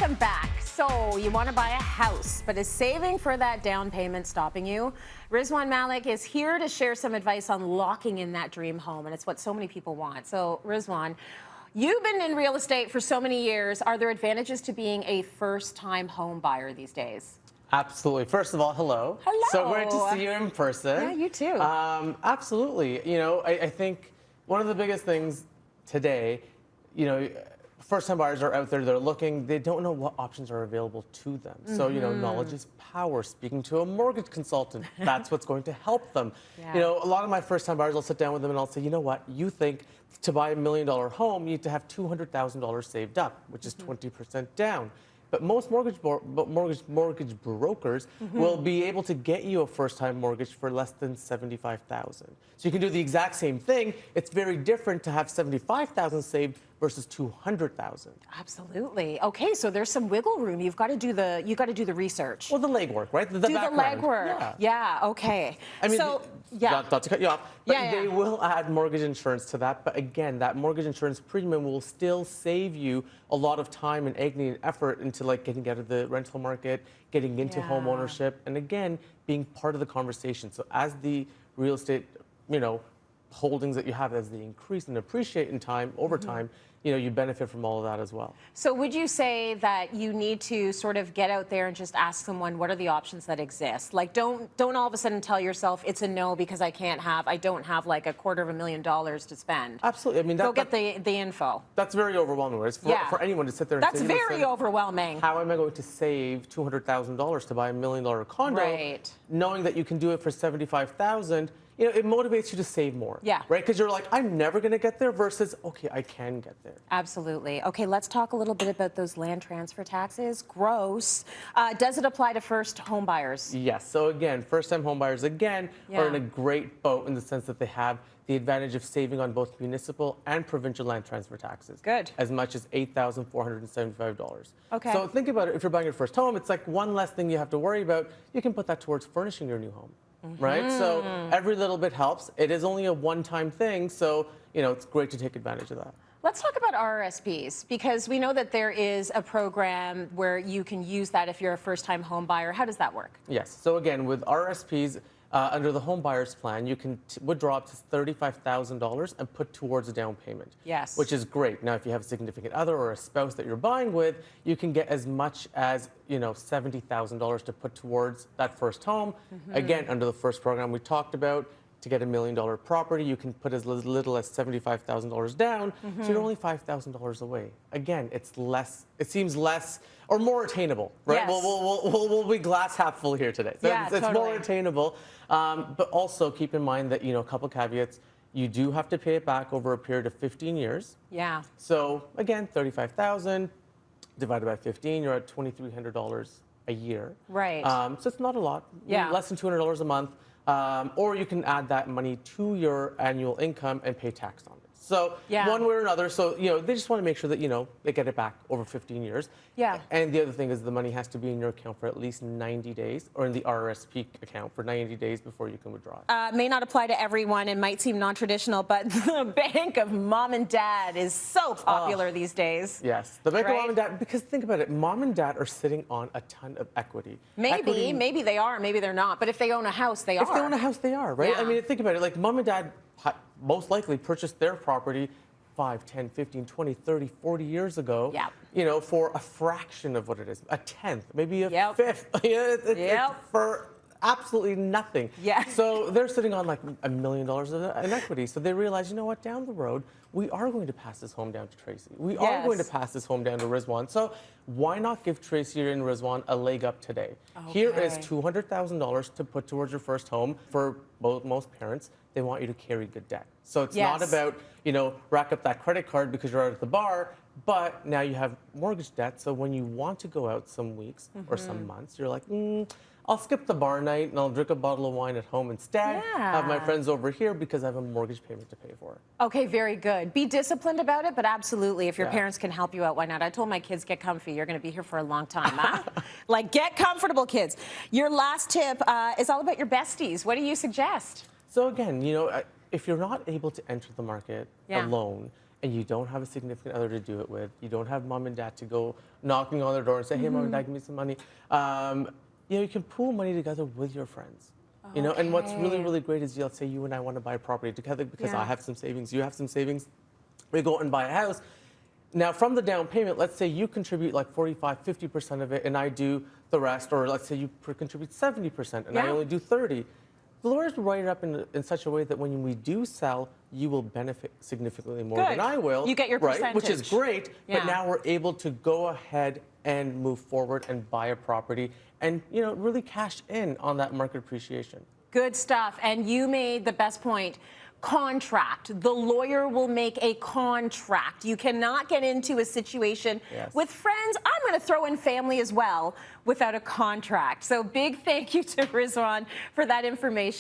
Welcome back. So you want to buy a house, but is saving for that down payment stopping you? Rizwan Malik is here to share some advice on locking in that dream home, and it's what so many people want. So Rizwan, you've been in real estate for so many years. Are there advantages to being a first-time home buyer these days? Absolutely. First of all, hello. Hello. So great to see you in person. Yeah, you too. Absolutely. You know, I think one of the biggest things today, you know, first-time buyers are out there, they're looking, they don't know what options are available to them. So, you know, knowledge is power. Speaking to a mortgage consultant, that's what's going to help them. Yeah. You know, a lot of my first-time buyers, I'll sit down with them and I'll say, you know what, you think to buy $1 million home, you need to have $200,000 saved up, which is 20% down. But most mortgage brokers will be able to get you a first-time mortgage for less than $75,000. So you can do the exact same thing. It's very different to have $75,000 saved versus $200,000. Absolutely. Okay, so there's some wiggle room. You've got to do the research. Well, the legwork, right? The do background. the legwork. Yeah. Okay. I mean, so yeah. Not to cut you off, but Yeah. they will add mortgage insurance to that. But again, that mortgage insurance premium will still save you a lot of time and agony and effort into like getting out of the rental market, getting into home ownership, and again, being part of the conversation. So as the real estate, you know, holdings that you have, as they increase and appreciate in time, over time, you know, you benefit from all of that as well. So would you say that you need to sort of get out there and just ask someone, what are the options that exist? Like, don't all of a sudden tell yourself it's a no because I don't have like $250,000 to spend. Absolutely. I mean, go get the info. That's very overwhelming. Right? For anyone to sit there and that's say, very overwhelming. How am I going to save $200,000 to buy $1 million condo? Right. Knowing that you can do it for $75,000. You know, it motivates you to save more. Yeah. Right? Because you're like, I'm never going to get there versus, okay, I can get there. Absolutely. Okay, let's talk a little bit about those land transfer taxes. Gross. Does it apply to first home buyers? Yes. So again, first-time home buyers, again, are in a great boat in the sense that they have the advantage of saving on both municipal and provincial land transfer taxes. Good. As much as $8,475. Okay. So think about it. If you're buying your first home, it's like one less thing you have to worry about. You can put that towards furnishing your new home. Right? So every little bit helps. It is only a one-time thing, so, you know, it's great to take advantage of that. Let's talk about RRSPs, because we know that there is a program where you can use that if you're a first-time home buyer. How does that work? Yes. So again, with RRSPs, under the home buyers plan, you can withdraw up to $35,000 and put towards a down payment. Yes. Which is great. Now, if you have a significant other or a spouse that you're buying with, you can get as much as, you know, $70,000 to put towards that first home. Again, under the first program we talked about, to get $1 million property, you can put as little as $75,000 down, so you're only $5,000 away. Again, it's less. It seems less or more attainable, right? Yes. We'll be glass half full here today. So yeah, it's more attainable, but also keep in mind that, you know, a couple caveats. You do have to pay it back over a period of 15 years. Yeah. So again, $35,000 divided by 15, you're at $2,300 a year. Right. So it's not a lot. Yeah. Less than $200 a month. Or you can add that money to your annual income and pay tax on it. So one way or another. So, you know, they just want to make sure that, you know, they get it back over 15 years. Yeah. And the other thing is the money has to be in your account for at least 90 days, or in the RRSP account for 90 days before you can withdraw it. May not apply to everyone and might seem non-traditional, but the bank of mom and dad is so popular these days. Yes. The bank of mom and dad, because think about it, mom and dad are sitting on a ton of equity. Maybe they are, maybe they're not, but if they own a house, they are. If they own a house, they are, right? Yeah. I mean, think about it, like mom and dad most likely purchased their property 5, 10, 15, 20, 30, 40 years ago, you know, for a fraction of what it is, a tenth, maybe a fifth, it's for absolutely nothing. Yeah. So they're sitting on like $1 million in equity. So they realize, you know what, down the road, we are going to pass this home down to Tracy. We are going to pass this home down to Rizwan. So why not give Tracy and Rizwan a leg up today? Okay. Here is $200,000 to put towards your first home. For most parents, they want you to carry good debt. So it's not about, you know, rack up that credit card because you're out at the bar, but now you have mortgage debt. So when you want to go out some weeks or some months, you're like, I'll skip the bar night and I'll drink a bottle of wine at home instead. Have my friends over here because I have a mortgage payment to pay for. Okay, very good. Be disciplined about it, but absolutely, if your parents can help you out, why not? I told my kids, get comfy. You're going to be here for a long time, huh? Like, get comfortable, kids. Your last tip is all about your besties. What do you suggest? So again, you know, if you're not able to enter the market alone, and you don't have a significant other to do it with, you don't have mom and dad to go knocking on their door and say, hey, mom and dad, give me some money. You can pool money together with your friends. And what's really, really great is, let's say you and I want to buy a property together because I have some savings, you have some savings. We go and buy a house. Now, from the down payment, let's say you contribute like 45, 50% of it, and I do the rest, or let's say you contribute 70% and I only do 30. The lawyers will write it up in such a way that when we do sell, you will benefit significantly more than I will. You get your percentage. Right? Which is great, but now we're able to go ahead and move forward and buy a property and, really cash in on that market appreciation. Good stuff. And you made the best point. Contract. The lawyer will make a contract. You cannot get into a situation with friends. I'm going to throw in family as well without a contract. So big thank you to Rizwan for that information.